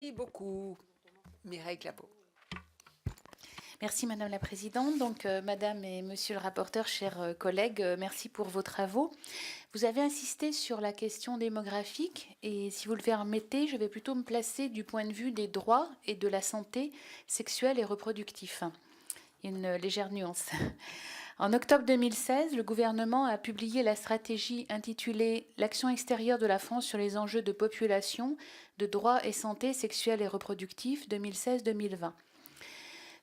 Merci beaucoup, Mireille Clapeau. Merci Madame la Présidente. Donc Madame et Monsieur le rapporteur, chers collègues, merci pour vos travaux. Vous avez insisté sur la question démographique et si vous le permettez, je vais plutôt me placer du point de vue des droits et de la santé sexuelle et reproductive. Il y a une légère nuance. En octobre 2016, le gouvernement a publié la stratégie intitulée L'action extérieure de la France sur les enjeux de population, de droits et santé sexuelle et reproductive 2016-2020.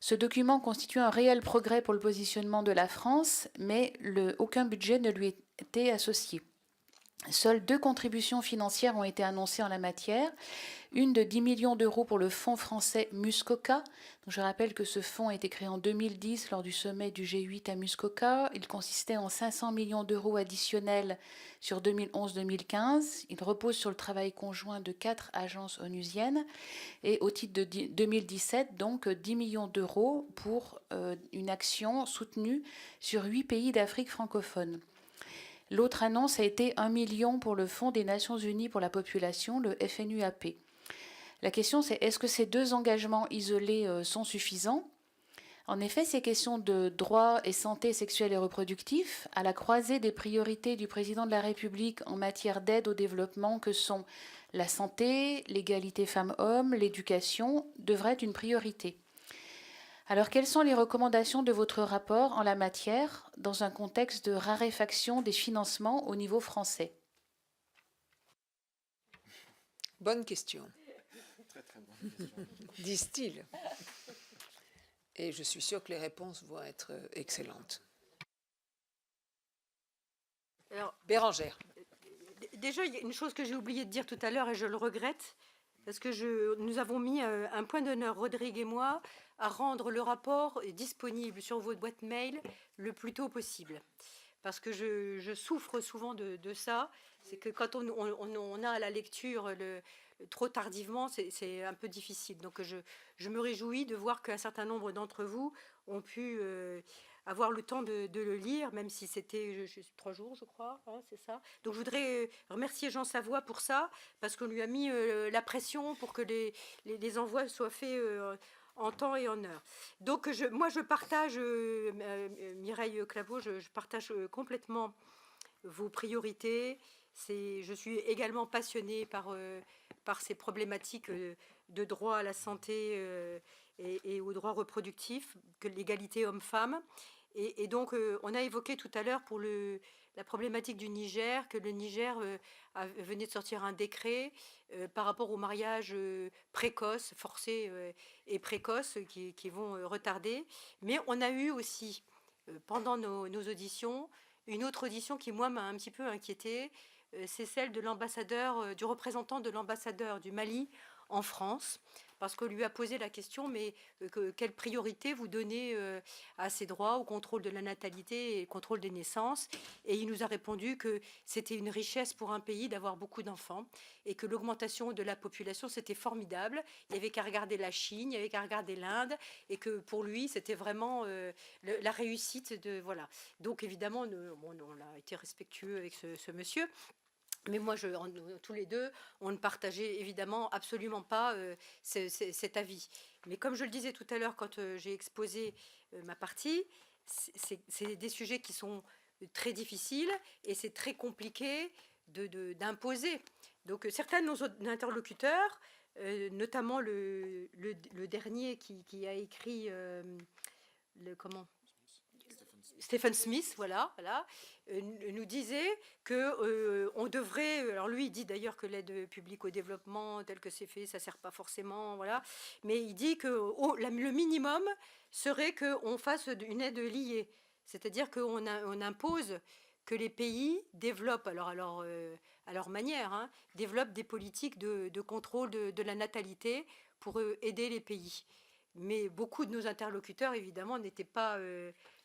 Ce document constitue un réel progrès pour le positionnement de la France, mais aucun budget ne lui était associé. Seules 2 contributions financières ont été annoncées en la matière. Une de 10 millions d'euros pour le fonds français Muskoka. Donc je rappelle que ce fonds a été créé en 2010 lors du sommet du G8 à Muskoka. Il consistait en 500 millions d'euros additionnels sur 2011-2015. Il repose sur le travail conjoint de 4 agences onusiennes. Et au titre de 2017, donc 10 millions d'euros pour une action soutenue sur 8 pays d'Afrique francophone. L'autre annonce a été 1 million pour le Fonds des Nations Unies pour la population, le FNUAP. La question c'est est-ce que ces 2 engagements isolés sont suffisants? En effet, ces questions de droit et santé sexuelle et reproductive, à la croisée des priorités du président de la République en matière d'aide au développement que sont la santé, l'égalité femmes-hommes, l'éducation, devraient être une priorité. Alors, quelles sont les recommandations de votre rapport en la matière dans un contexte de raréfaction des financements au niveau français? Bonne question. Très bonne question. Disent-ils. Et je suis sûre que les réponses vont être excellentes. Alors, Bérangère. déjà, il y a une chose que j'ai oublié de dire tout à l'heure et je le regrette, parce que nous avons mis un point d'honneur, Rodrigue et moi, à rendre le rapport disponible sur votre boîte mail le plus tôt possible. Parce que je souffre souvent de ça, c'est que quand on a à la lecture trop tardivement, c'est un peu difficile. Donc je me réjouis de voir qu'un certain nombre d'entre vous ont pu avoir le temps de le lire, même si c'était 3 jours, je crois, hein, c'est ça. Donc je voudrais remercier Jean Savoie pour ça, parce qu'on lui a mis la pression pour que les envois soient faits en temps et en heure. Donc moi je partage, Mireille Claveau, je partage complètement vos priorités. Je suis également passionnée par ces problématiques de droit à la santé et aux droits reproductifs, que l'égalité homme-femme. Et donc, on a évoqué tout à l'heure pour la problématique du Niger, que le Niger venait de sortir un décret par rapport au mariage précoce, forcé et précoce, qui vont retarder. Mais on a eu aussi, pendant nos auditions, une autre audition qui, moi, m'a un petit peu inquiétée. C'est celle de l'ambassadeur, du représentant de l'ambassadeur du Mali en France, parce qu'on lui a posé la question, mais quelle priorité vous donnez à ces droits, au contrôle de la natalité et au contrôle des naissances? Et il nous a répondu que c'était une richesse pour un pays d'avoir beaucoup d'enfants et que l'augmentation de la population, c'était formidable. Il n'y avait qu'à regarder la Chine, il n'y avait qu'à regarder l'Inde, et que pour lui, c'était vraiment la réussite de... Voilà. Donc évidemment, on a été respectueux avec ce monsieur. Mais moi, tous les deux, on ne partageait évidemment absolument pas cet avis. Mais comme je le disais tout à l'heure quand j'ai exposé ma partie, c'est des sujets qui sont très difficiles et c'est très compliqué d'imposer. Donc certains de nos interlocuteurs, notamment le dernier qui a écrit comment Stephen Smith, voilà, nous disait que on devrait. Alors lui, il dit d'ailleurs que l'aide publique au développement, tel que c'est fait, ça sert pas forcément, voilà. Mais il dit que le minimum serait qu'on fasse une aide liée, c'est-à-dire on impose que les pays développent, à leur manière, hein, développent des politiques de contrôle de la natalité pour aider les pays. Mais beaucoup de nos interlocuteurs, évidemment, n'étaient pas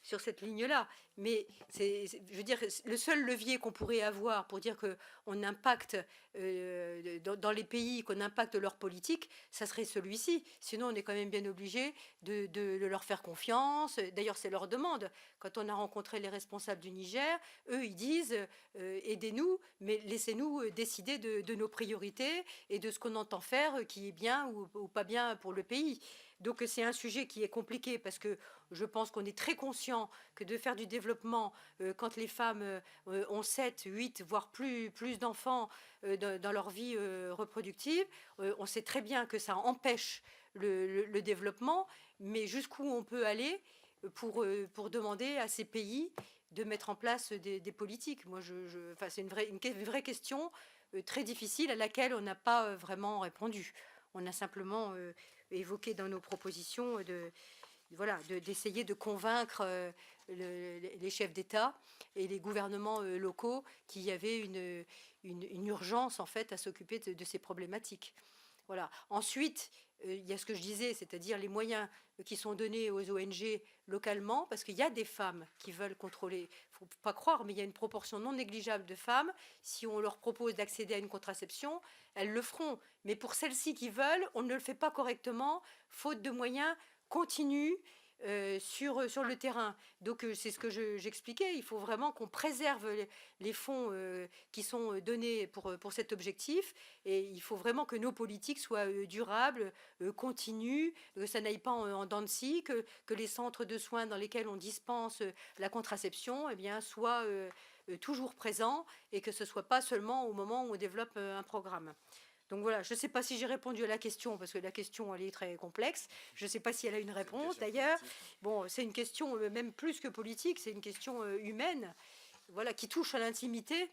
sur cette ligne-là. Mais je veux dire, le seul levier qu'on pourrait avoir pour dire qu'on impacte dans les pays, qu'on impacte leur politique, ça serait celui-ci. Sinon, on est quand même bien obligé de leur faire confiance. D'ailleurs, c'est leur demande. Quand on a rencontré les responsables du Niger, eux, ils disent aidez-nous, mais laissez-nous décider de nos priorités et de ce qu'on entend faire, qui est bien ou pas bien pour le pays. Donc c'est un sujet qui est compliqué parce que je pense qu'on est très conscient que de faire du développement quand les femmes ont 7, 8, voire plus d'enfants dans leur vie reproductive, on sait très bien que ça empêche le développement, mais jusqu'où on peut aller pour demander à ces pays de mettre en place des politiques. Moi, enfin, c'est une vraie question très difficile à laquelle on n'a pas vraiment répondu. On a simplement évoqué dans nos propositions d'essayer de convaincre les chefs d'État et les gouvernements locaux qu'il y avait une urgence en fait à s'occuper de ces problématiques. Voilà. Ensuite, il y a ce que je disais, c'est-à-dire les moyens qui sont donnés aux ONG localement, parce qu'il y a des femmes qui veulent contrôler. Il ne faut pas croire, mais il y a une proportion non négligeable de femmes. Si on leur propose d'accéder à une contraception, elles le feront. Mais pour celles-ci qui veulent, on ne le fait pas correctement, faute de moyens continus sur le terrain. Donc c'est ce que j'expliquais. Il faut vraiment qu'on préserve les fonds qui sont donnés pour cet objectif. Et il faut vraiment que nos politiques soient durables, continues, que ça n'aille pas en dents de scie, que les centres de soins dans lesquels on dispense la contraception soient toujours présents et que ce ne soit pas seulement au moment où on développe un programme. Donc voilà, je ne sais pas si j'ai répondu à la question, parce que la question, elle est très complexe. Je ne sais pas si elle a une réponse, d'ailleurs. Bon, c'est une question même plus que politique, c'est une question humaine, voilà, qui touche à l'intimité,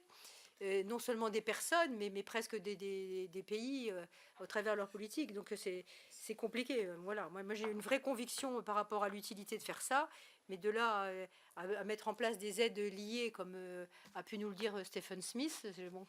non seulement des personnes, mais presque des pays au travers de leur politique. Donc c'est compliqué. Voilà, moi j'ai une vraie conviction par rapport à l'utilité de faire ça, mais de là à mettre en place des aides liées, comme a pu nous le dire Stephen Smith, bon...